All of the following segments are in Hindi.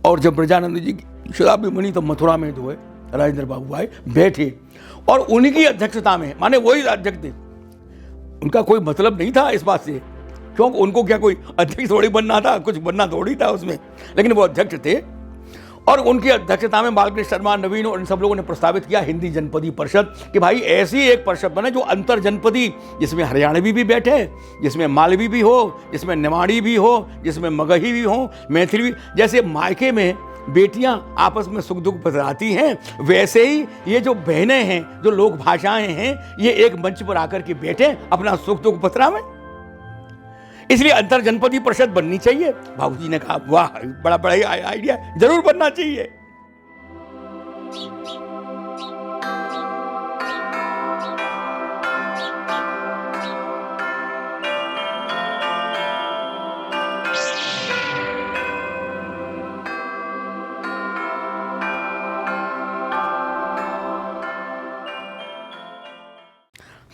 और जब ब्रजानंद जी की शताब्दी बनी तो मथुरा में जो है राजेंद्र बाबू आए, बैठे, और उन्हीं की अध्यक्षता में, माने वही अध्यक्ष थे, उनका कोई मतलब नहीं था इस बात से, क्योंकि उनको क्या कोई अध्यक्ष थोड़ी बनना था, कुछ बनना थोड़ी था उसमें, लेकिन वो अध्यक्ष थे। और उनकी अध्यक्षता में बालकृष्ण शर्मा, नवीन और इन सब लोगों ने प्रस्तावित किया हिंदी जनपदी परिषद कि भाई ऐसी एक परिषद बने जो अंतर जनपदी, जिसमें हरियाणवी भी बैठे, जिसमें मालवी भी हो, जिसमें निमाड़ी भी हो, जिसमें मगही भी हो, मैथिली भी, जैसे मायके में बेटियां आपस में सुख दुख बतलाती हैं, वैसे ही ये जो बहनें हैं, जो लोक भाषाएं हैं, ये एक मंच पर आकर के बैठे अपना सुख दुख बतलावें। इसलिए अंतर जनपदी परिषद बननी चाहिए। बाबूजी ने कहा वाह, बड़ा बड़ा ही आइडिया, जरूर बनना चाहिए।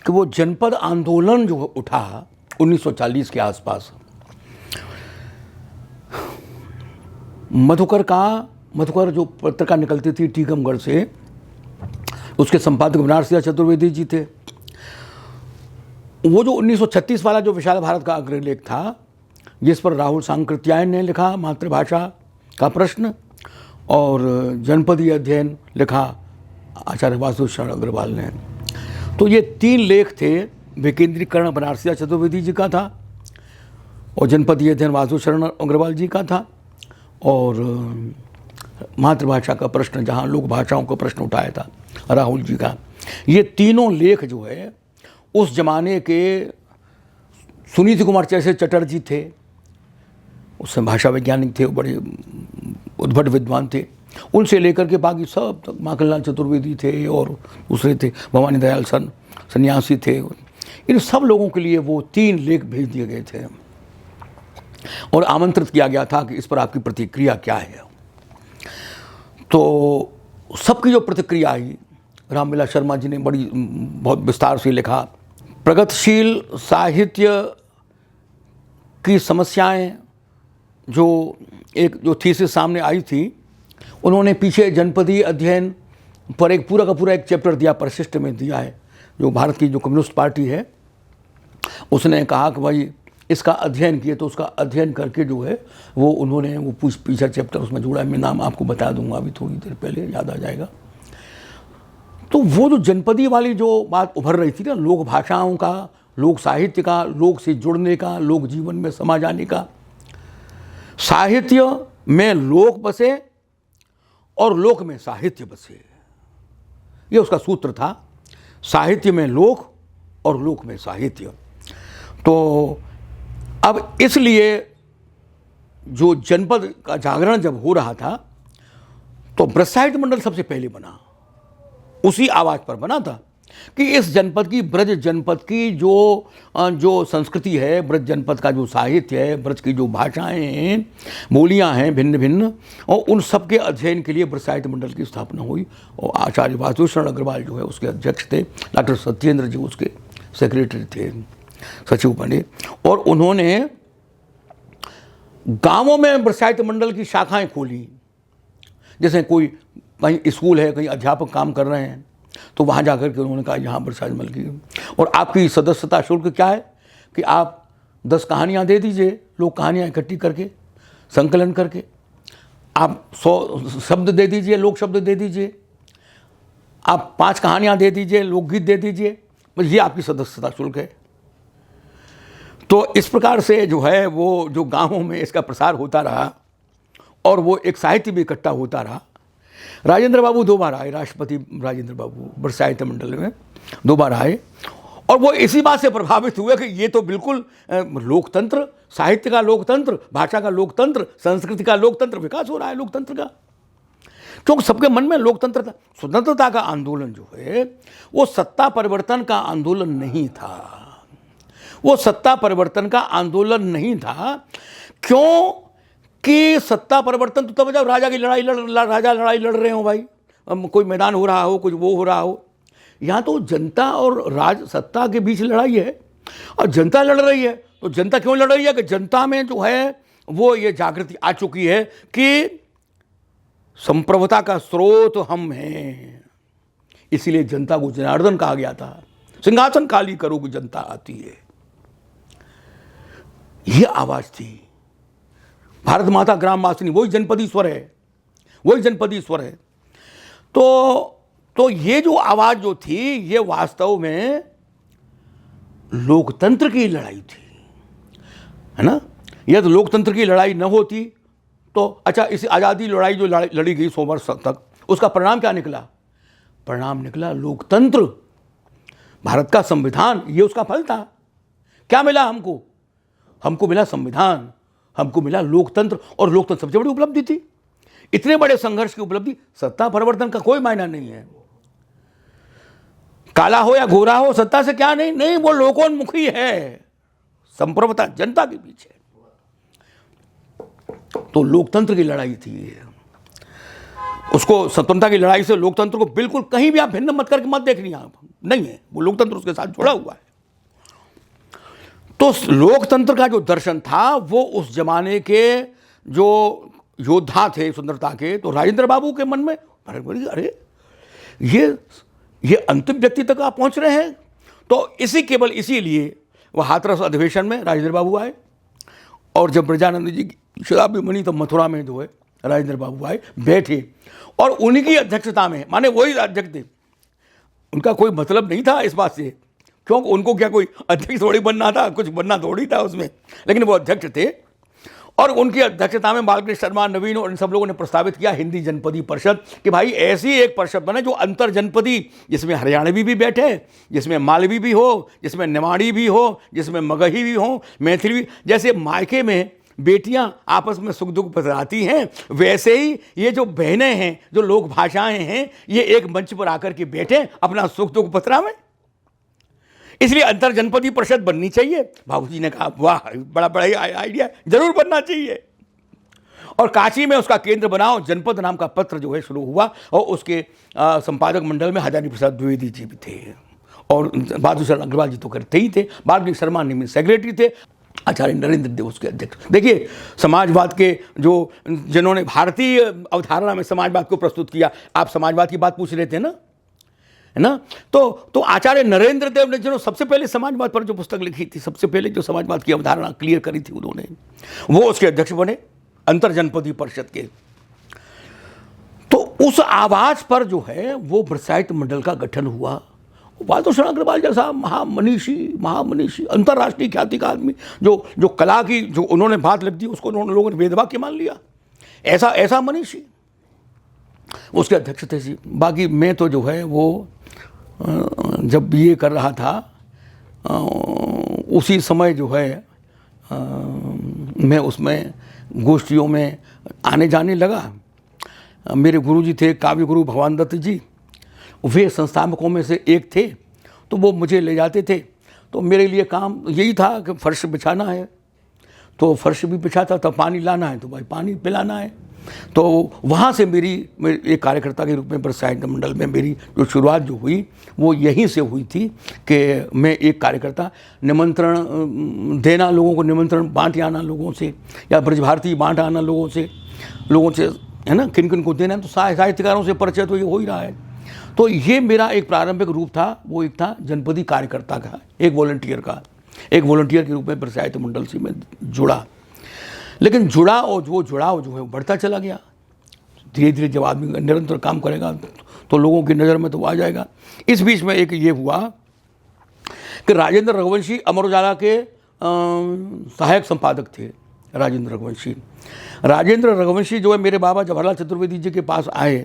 कि वो जनपद आंदोलन जो उठा 1940 के आसपास, मधुकर जो पत्रिका निकलती थी टीकमगढ़ से, उसके संपादक बनारसिया चतुर्वेदी जी थे। वो जो 1936 वाला जो विशाल भारत का अग्रलेख था, जिस पर राहुल सांकृत्यायन ने लिखा मातृभाषा का प्रश्न, और जनपदीय अध्ययन लिखा आचार्य वासुशरण अग्रवाल ने, तो ये 3 लेख थे। विकेंद्रीकरण बनारसिया चतुर्वेदी जी का था, और जनपदीय अध्ययन वासुशरण अग्रवाल जी का था, और मातृभाषा का प्रश्न, जहाँ लोक भाषाओं का प्रश्न उठाया था, राहुल जी का। ये तीनों लेख जो है उस जमाने के सुनीति कुमार जैसे चटर्जी थे, उससे भाषा वैज्ञानिक थे, वो बड़े उद्भट विद्वान थे, उनसे लेकर के बाकी सब तक माखनलाल चतुर्वेदी थे, और दूसरे थे भवानी दयाल सन्यासी थे। इन सब लोगों के लिए वो 3 लेख भेज दिए गए थे, और आमंत्रित किया गया था कि इस पर आपकी प्रतिक्रिया क्या है। तो सबकी जो प्रतिक्रिया आई, रामविलास शर्मा जी ने बहुत विस्तार से लिखा। प्रगतिशील साहित्य की समस्याएं जो थीसिस सामने आई थी, उन्होंने पीछे जनपदीय अध्ययन पर एक पूरा का पूरा एक चैप्टर दिया, परिशिष्ट में दिया है। जो भारत की जो कम्युनिस्ट पार्टी है, उसने कहा कि भाई इसका अध्ययन किए, तो उसका अध्ययन करके जो है वो उन्होंने वो पीछा चैप्टर उसमें जोड़ा है। मैं नाम आपको बता दूंगा अभी थोड़ी देर पहले, याद आ जाएगा। तो वो जो जनपदी वाली जो बात उभर रही थी ना, लोक भाषाओं का, लोक साहित्य का, लोक से जुड़ने का, लोक जीवन में समा जाने का, साहित्य में लोक बसे और लोक में साहित्य बसे, ये उसका सूत्र था। साहित्य में लोक और लोक में साहित्य। तो अब इसलिए जो जनपद का जागरण जब हो रहा था, तो ब्रज साहित्य मंडल सबसे पहले बना, उसी आवाज पर बना था कि इस जनपद की, ब्रज जनपद की जो संस्कृति है, ब्रज जनपद का जो साहित्य है, ब्रज की जो भाषाएं हैं, बोलियां हैं भिन्न भिन्न, और उन सब के अध्ययन के लिए ब्रज साहित्य मंडल की स्थापना हुई। और आचार्य वासुशरण अग्रवाल जो है उसके अध्यक्ष थे, डॉक्टर सत्येंद्र जी उसके सेक्रेटरी थे, सचिव बने, और उन्होंने गांवों में ब्रज साहित्य मंडल की शाखाएं खोली। जैसे कोई कहीं स्कूल है, कहीं अध्यापक काम कर रहे हैं, तो वहाँ जाकर के उन्होंने कहा यहाँ ब्रज साहित्य मंडल की। और आपकी सदस्यता शुल्क क्या है कि आप 10 कहानियाँ दे दीजिए, लोग कहानियाँ इकट्ठी करके संकलन करके, आप 100 शब्द दे दीजिए, लोक शब्द दे दीजिए, आप 5 कहानियाँ दे दीजिए, लोकगीत दे दीजिए, बस ये आपकी सदस्यता शुल्क है। तो इस प्रकार से जो है वो जो गाँवों में इसका प्रसार होता रहा, और वो एक साहित्य भी इकट्ठा होता रहा। राजेंद्र बाबू 2 बार आए, राष्ट्रपति राजेंद्र बाबू ब्रज साहित्य मंडल में 2 बार आए, और वो इसी बात से प्रभावित हुए कि ये तो बिल्कुल लोकतंत्र, साहित्य का लोकतंत्र, भाषा का लोकतंत्र, संस्कृति का लोकतंत्र विकास हो रहा है, लोकतंत्र का। क्योंकि सबके मन में लोकतंत्र था। स्वतंत्रता का आंदोलन जो है वो सत्ता परिवर्तन का आंदोलन नहीं था, वो सत्ता परिवर्तन का आंदोलन नहीं था। क्यों कि सत्ता परिवर्तन तो तब जब राजा लड़ाई लड़ रहे हो भाई, कोई मैदान हो रहा हो, कुछ वो हो रहा हो। यहाँ तो जनता और सत्ता के बीच लड़ाई है, और जनता लड़ रही है। तो जनता क्यों लड़ रही है कि जनता में जो है वो ये जागृति आ चुकी है कि संप्रभुता का स्रोत हम हैं, इसीलिए जनता को जनार्दन कहा गया था। सिंहासन खाली करो कि जनता आती है, यह आवाज थी। भारत माता ग्राम वासिनी, वही जनपदी स्वर है, वही जनपदी स्वर है। तो ये जो आवाज जो थी, ये वास्तव में लोकतंत्र की लड़ाई थी, है ना। यह तो लोकतंत्र की लड़ाई न होती तो अच्छा, इस आज़ादी लड़ाई जो लड़ी गई 100 वर्ष तक, उसका परिणाम क्या निकला? परिणाम निकला लोकतंत्र, भारत का संविधान, ये उसका फल था। क्या मिला हमको? हमको मिला संविधान, हमको मिला लोकतंत्र, और लोकतंत्र सबसे बड़ी उपलब्धि थी। इतने बड़े संघर्ष की उपलब्धि, सत्ता परिवर्तन का कोई मायना नहीं है। काला हो या गोरा हो, सत्ता से क्या नहीं, वो लोकोन्मुखी है, संप्रभुता जनता के पीछे। तो लोकतंत्र की लड़ाई थी। उसको स्वतंत्रता की लड़ाई से लोकतंत्र को बिल्कुल कहीं भी आप भिन्न मत करके मत देखनी, आप नहीं है, वो लोकतंत्र उसके साथ जुड़ा हुआ है। तो लोकतंत्र का जो दर्शन था, वो उस जमाने के जो योद्धा थे स्वतंत्रता के, तो राजेंद्र बाबू के मन में अरे ये अंतिम व्यक्ति तक आप पहुंच रहे हैं। तो केवल इसीलिए वह हाथरस अधिवेशन में राजेंद्र बाबू आए, और जब ब्रजानंद जी की शताब्दी बनी तो मथुरा में जो है राजेंद्र बाबू आए, बैठे, और उन्हीं की अध्यक्षता में, माने वही अध्यक्ष थे, उनका कोई मतलब नहीं था इस बात से, क्योंकि उनको क्या कोई अध्यक्ष थोड़ी बनना था, कुछ बनना थोड़ी था उसमें, लेकिन वो अध्यक्ष थे। और उनकी अध्यक्षता में बालकृष्ण शर्मा, नवीन और इन सब लोगों ने प्रस्तावित किया हिंदी जनपदी परिषद, कि भाई ऐसी एक परिषद बने जो अंतर जनपदी, जिसमें हरियाणवी भी बैठे, जिसमें मालवी भी हो, जिसमें निमाड़ी भी हो, जिसमें मगही भी हो, मैथिली भी। जैसे मायके में बेटियां आपस में सुख दुख बतलाती हैं, वैसे ही ये जो बहनें हैं, जो लोक भाषाएं हैं, ये एक मंच पर आकर के बैठे, अपना सुख दुख बतलावें। इसलिए अंतर जनपदी परिषद बननी चाहिए। बाबूजी ने कहा वाह, बड़ा बड़ा आइडिया, जरूर बनना चाहिए। और काशी में उसका केंद्र बनाओ। जनपद नाम का पत्र जो है शुरू हुआ, और उसके संपादक मंडल में हजारी प्रसाद द्विवेदी जी भी थे, और बहादुर शरण अग्रवाल जी तो करते ही थे, बालकृष्ण शर्मा निमित्त सेक्रेटरी थे, आचार्य नरेंद्र देव उसके अध्यक्ष। देखिए, समाजवाद के जो जिन्होंने भारतीय अवधारणा में समाजवाद को प्रस्तुत किया, आप समाजवाद की बात पूछ रहे थे ना, है ना। तो आचार्य नरेंद्र देव ने जो सबसे पहले समाजवाद पर जो पुस्तक लिखी थी, सबसे पहले जो समाजवाद की अवधारणा क्लियर करी थी उन्होंने, वो उसके अध्यक्ष बने अंतर जनपदी परिषद के। तो उस आवाज पर जो है वो ब्रज साहित्य मंडल का गठन हुआ। बहादुर शरण अग्रवाल जैसा महामनीषी अंतर्राष्ट्रीय ख्याति का आदमी, जो कला की जो उन्होंने बात लिख दी, उसको उन्होंने लोगों ने वेदवाक्य मान लिया, ऐसा मनीषी उसके अध्यक्ष थे जी। बाकी मैं तो जो है वो जब BA कर रहा था, उसी समय जो है मैं उसमें गोष्ठियों में आने जाने लगा। मेरे गुरुजी थे काव्य गुरु भगवान दत्त जी, वे संस्थापकों में से एक थे, तो वो मुझे ले जाते थे। तो मेरे लिए काम यही था कि फर्श बिछाना है, तो फर्श भी बिछाता था, पानी लाना है तो भाई पानी पिलाना है। तो वहाँ से मेरी एक कार्यकर्ता के रूप में ब्रज साहित्य मंडल में मेरी जो शुरुआत जो हुई, वो यहीं से हुई थी कि मैं एक कार्यकर्ता, निमंत्रण देना, लोगों को निमंत्रण बांट आना लोगों से, या ब्रज भारती बांट आना लोगों से, है ना, किन किन को देना। तो साहित्यकारों से परिचय तो ये हो ही रहा है। तो ये मेरा एक प्रारंभिक रूप था, वो एक था जनपदी कार्यकर्ता का, एक वॉलंटियर के रूप में ब्रज साहित्य मंडल से मैं जुड़ा। लेकिन जुड़ा, और वो जुड़ाव जो है बढ़ता चला गया। धीरे धीरे जब आदमी निरंतर काम करेगा तो लोगों की नज़र में तो आ जाएगा। इस बीच में एक ये हुआ कि राजेंद्र रघुवंशी अमर उजाला के सहायक संपादक थे। राजेंद्र रघुवंशी जो है मेरे बाबा जवाहरलाल चतुर्वेदी जी के पास आए,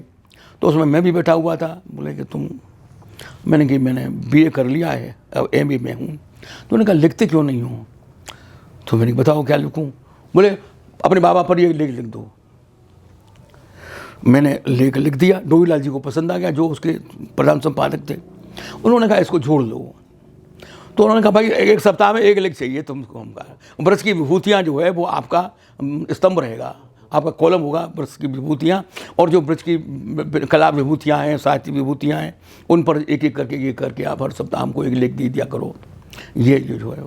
तो उसमें मैं भी बैठा हुआ था। बोले कि मैंने BA कर लिया है, अब MA में हूँ। तो उन्होंने कहा लिखते क्यों नहीं हो? तो मैंने बताओ क्या लिखूँ? बोले अपने बाबा पर ये लेख लिख दो। मैंने लेख लिख दिया, डोईलाल जी को पसंद आ गया, जो उसके प्रधान संपादक थे। उन्होंने कहा इसको जोड़ लो। तो उन्होंने कहा भाई एक सप्ताह में एक लेख चाहिए तुमको। हम कहा ब्रज की विभूतियाँ जो है वो आपका स्तंभ रहेगा, आपका कॉलम होगा ब्रज की विभूतियाँ, और जो ब्रज की कला विभूतियाँ हैं, साहित्य विभूतियाँ हैं, उन पर एक एक करके आप हर सप्ताह हमको एक लेख दे दिया करो। ये जो है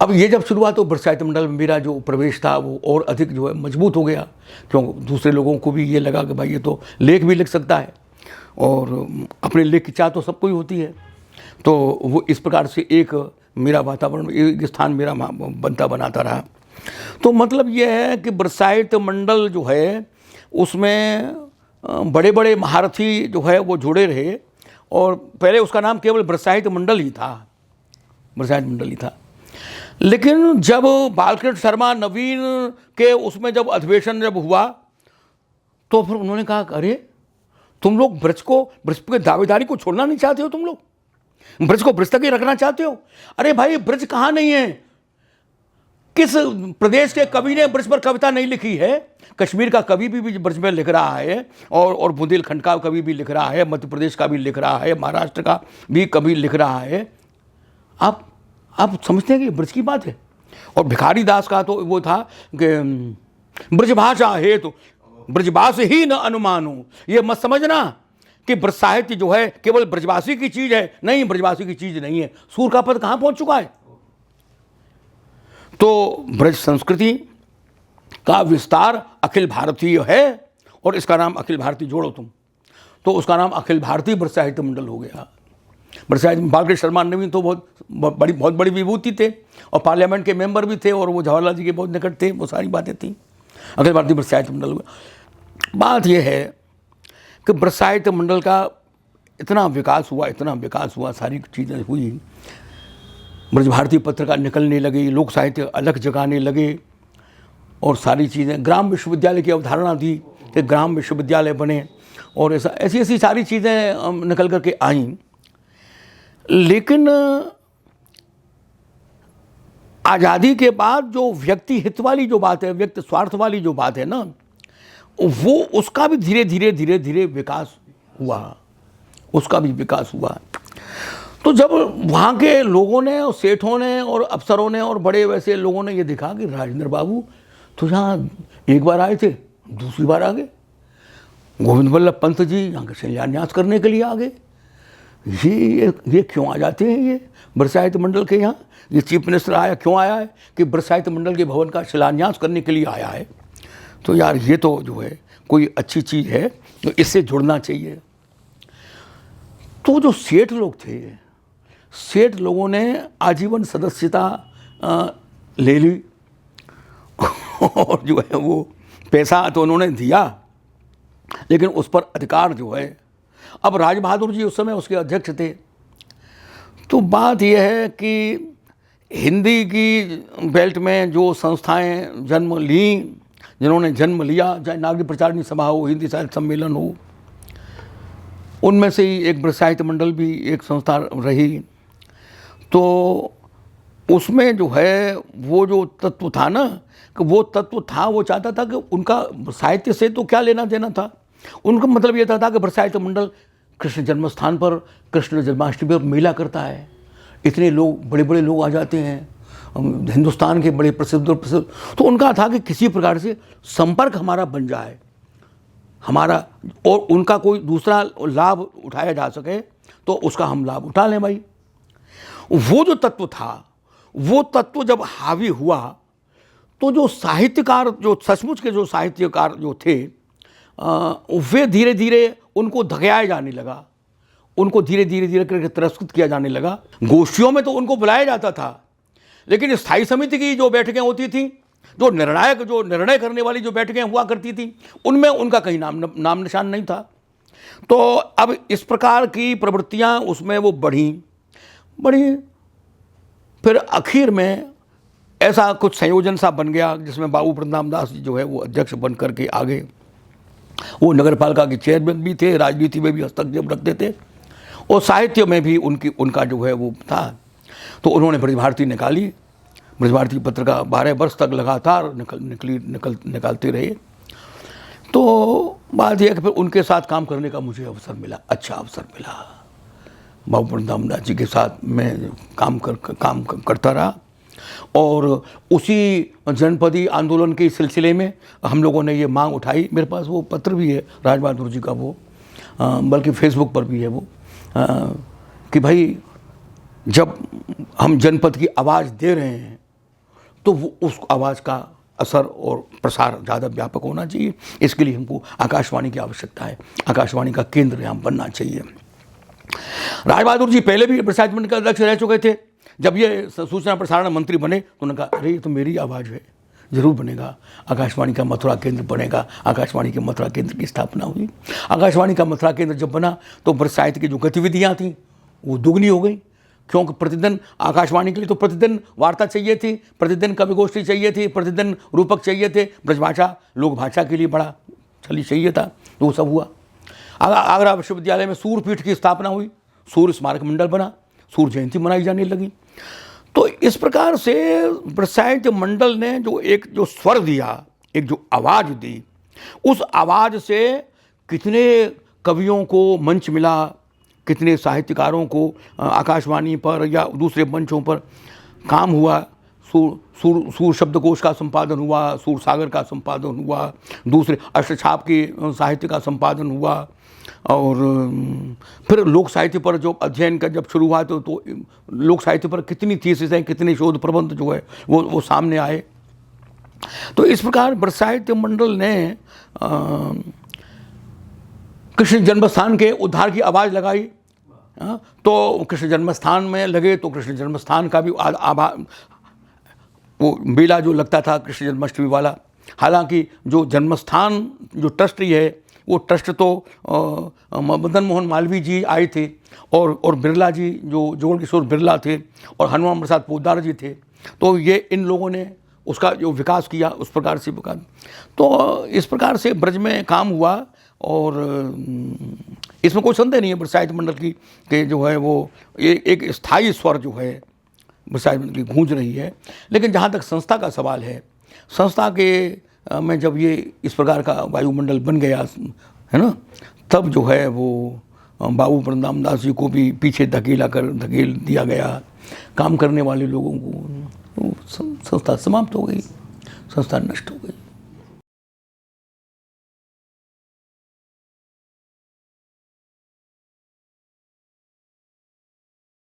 अब ये जब शुरू हुआ तो ब्रज साहित्य मंडल में मेरा जो प्रवेश था वो और अधिक जो है मजबूत हो गया, क्यों दूसरे लोगों को भी ये लगा कि भाई ये तो लेख भी लिख सकता है, और अपने लेख की चाह तो सबको ही होती है। तो वो इस प्रकार से एक मेरा वातावरण, एक स्थान मेरा बनता बनाता रहा। तो मतलब ये है कि ब्रज साहित्य मंडल जो है उसमें बड़े बड़े महारथी जो है वो जुड़े रहे, और पहले उसका नाम केवल ब्रज साहित्य मंडल ही था, ब्रज साहित्य मंडल ही था। लेकिन जब बालकृष्ण शर्मा नवीन के उसमें जब अधिवेशन जब हुआ तो फिर उन्होंने कहा अरे तुम लोग ब्रज के दावेदारी को छोड़ना नहीं चाहते हो, तुम लोग ब्रज को ब्रज तक ही रखना चाहते हो। अरे भाई ब्रज कहाँ नहीं है, किस प्रदेश के कवि ने ब्रज पर कविता नहीं लिखी है? कश्मीर का कवि भी ब्रज में लिख रहा है, और बुंदेलखंड का कवि भी लिख रहा है, मध्य प्रदेश का भी लिख रहा है, महाराष्ट्र का भी कवि लिख रहा है। आप समझते हैं कि ब्रज की बात है। और भिखारी दास का तो वो था कि ब्रजभाषा है तो ब्रजभाष ही न अनुमानो, ये मत समझना कि ब्रज साहित्य जो है केवल ब्रजवासी की चीज है, नहीं, ब्रजवासी की चीज नहीं है। सूर का पद कहाँ पहुंच चुका है? तो ब्रज संस्कृति का विस्तार अखिल भारतीय है, और इसका नाम अखिल भारतीय जोड़ो तुम, तो उसका नाम अखिल भारतीय ब्रज साहित्य मंडल हो गया। ब्रज साहित्य बालकृष्ण शर्मा नवीन तो बहुत बड़ी विभूति थे, और पार्लियामेंट के मेंबर भी थे, और वो जवाहरलाल जी के बहुत निकट थे, वो सारी बातें थी। अखिल भारतीय ब्रज साहित्य मंडल हुआ। बात यह है कि ब्रज साहित्य मंडल का इतना विकास हुआ, सारी चीज़ें हुई, ब्रज भारती पत्रिका निकलने लगी, लोक साहित्य अलग जगाने लगे, और सारी चीज़ें, ग्राम विश्वविद्यालय की अवधारणा दी कि ग्राम विश्वविद्यालय बने, और ऐसी सारी चीज़ें निकल करके आईं। लेकिन आज़ादी के बाद जो व्यक्ति हित वाली जो बात है, व्यक्ति स्वार्थ वाली जो बात है ना, वो उसका भी धीरे धीरे विकास हुआ, उसका भी विकास हुआ। तो जब वहाँ के लोगों ने और सेठों ने और अफसरों ने और बड़े वैसे लोगों ने ये देखा कि राजेंद्र बाबू तो यहाँ एक बार आए थे, दूसरी बार आ गए, गोविंद वल्लभ पंत जी यहाँ के शिलान्यास करने के लिए आ गए, ये क्यों आ जाते हैं ये ब्रज साहित्य मंडल के यहाँ? ये चीफ मिनिस्टर आया, क्यों आया है? कि ब्रज साहित्य मंडल के भवन का शिलान्यास करने के लिए आया है। तो यार ये तो जो है कोई अच्छी चीज़ है, तो इससे जुड़ना चाहिए। तो जो सेठ लोग थे, सेठ लोगों ने आजीवन सदस्यता ले ली, और जो है वो पैसा तो उन्होंने दिया, लेकिन उस पर अधिकार जो है, अब राज बहादुर जी उस समय उसके अध्यक्ष थे। तो बात यह है कि हिंदी की बेल्ट में जो संस्थाएं जन्म ली, जिन्होंने जन्म लिया, चाहे नागरिक प्रचारणी सभा हो, हिंदी साहित्य सम्मेलन हो, उनमें से ही एक ब्रज साहित्य मंडल भी एक संस्था रही। तो उसमें जो है वो जो तत्व था ना, कि वो तत्व था, वो चाहता था कि उनका साहित्य से तो क्या लेना देना था, उनका मतलब ये था कि ब्रज साहित्य मंडल कृष्ण जन्म स्थान पर कृष्ण जन्माष्टमी पर मेला करता है, इतने लोग, बड़े बड़े लोग आ जाते हैं, हिंदुस्तान के बड़े प्रसिद्ध, तो उनका था कि किसी प्रकार से संपर्क हमारा बन जाए, हमारा, और उनका कोई दूसरा लाभ उठाया जा सके तो उसका हम लाभ उठा लें भाई। वो जो तत्व था, वो तत्व जब हावी हुआ तो जो साहित्यकार, जो सचमुच के जो साहित्यकार जो थे, वे धीरे धीरे उनको धकेया जाने लगा, उनको धीरे धीरे करके तिरस्कृत किया जाने लगा। गोष्ठियों में तो उनको बुलाया जाता था, लेकिन स्थायी समिति की जो बैठकें होती थी, जो निर्णय करने वाली जो बैठकें हुआ करती थी, उनमें उनका कहीं नाम निशान नहीं था। तो अब इस प्रकार की प्रवृत्तियां उसमें वो बढ़ी, फिर आखिर में ऐसा कुछ संयोजन सा बन गया जिसमें बाबू प्रताप दास जी जो है वो अध्यक्ष बन करके आ गए। वो नगर पालिका के चेयरमैन भी थे, राजनीति में भी हस्तक्षेप रखते थे, और साहित्य में भी उनका जो है वो था। तो उन्होंने ब्रज भारती निकाली, ब्रज भारती पत्रिका 12 वर्ष तक लगातार निकालते रहे। तो बात यह कि फिर उनके साथ काम करने का मुझे अवसर मिला, अच्छा अवसर मिला। बाबू प्रताप दास जी के साथ मैं काम करता रहा, और उसी जनपदी आंदोलन के सिलसिले में हम लोगों ने ये मांग उठाई। मेरे पास वो पत्र भी है राज बहादुर जी का, वो बल्कि फेसबुक पर भी है वो, कि भाई जब हम जनपद की आवाज़ दे रहे हैं तो वो उस आवाज़ का असर और प्रसार ज़्यादा व्यापक होना चाहिए। इसके लिए हमको आकाशवाणी की आवश्यकता है, आकाशवाणी का केंद्र यहाँ बनना चाहिए। राज बहादुर जी पहले भी प्रसार मंडल के अध्यक्ष रह चुके थे। जब ये सूचना प्रसारण मंत्री बने तो उन्होंने कहा अरे ये तो मेरी आवाज़ है, जरूर बनेगा, आकाशवाणी का मथुरा केंद्र बनेगा। आकाशवाणी के मथुरा केंद्र की स्थापना हुई। आकाशवाणी का मथुरा केंद्र जब बना तो ब्रज साहित्य की जो गतिविधियाँ थीं वो दुगनी हो गई, क्योंकि प्रतिदिन आकाशवाणी के लिए तो प्रतिदिन वार्ता चाहिए थी, प्रतिदिन कवि गोष्ठी चाहिए थी, प्रतिदिन रूपक चाहिए थे, ब्रजभाषा लोक भाषा के लिए बड़ा छली चाहिए था, तो वो सब हुआ। आगरा विश्वविद्यालय में सूरपीठ की स्थापना हुई, सूर्य स्मारक मंडल बना, सूर्य जयंती मनाई जाने लगी। तो इस प्रकार से ब्रज साहित्य मंडल ने जो स्वर दिया, एक जो आवाज़ दी, उस आवाज़ से कितने कवियों को मंच मिला, कितने साहित्यकारों को आकाशवाणी पर या दूसरे मंचों पर काम हुआ। सूर शब्दकोश का संपादन हुआ, सूर सागर का संपादन हुआ, दूसरे अष्टछाप के साहित्य का संपादन हुआ, और फिर लोक साहित्य पर जो अध्ययन का जब शुरू हुआ तो लोक साहित्य पर कितनी थीसिसें, कितने शोध प्रबंध जो है वो सामने आए। तो इस प्रकार ब्रज साहित्य मंडल ने कृष्ण जन्मस्थान के उद्धार की आवाज़ लगाई। तो कृष्ण जन्मस्थान में लगे तो कृष्ण जन्मस्थान का भी वो मेला जो लगता था कृष्ण जन्माष्टमी वाला। हालांकि जो जन्मस्थान जो ट्रस्टी है वो ट्रस्ट तो मदन मोहन मालवीय जी आए थे, और बिरला जी जो जोगल किशोर बिरला थे, और हनुमान प्रसाद पोद्दार जी थे। तो ये इन लोगों ने उसका जो विकास किया उस प्रकार से विकास। तो इस प्रकार से ब्रज में काम हुआ, और इसमें कोई संदेह नहीं है ब्रज साहित्य मंडल की कि जो है वो एक स्थायी स्वर जो है ब्रज साहित्य मंडल की गूंज रही है। लेकिन जहाँ तक संस्था का सवाल है, संस्था के में जब ये इस प्रकार का वायुमंडल बन गया है ना, तब जो है वो बाबू वृंदावन दास जी को भी पीछे धकेल दिया गया। काम करने वाले लोगों को संस्था समाप्त हो गई, संस्था नष्ट हो गई।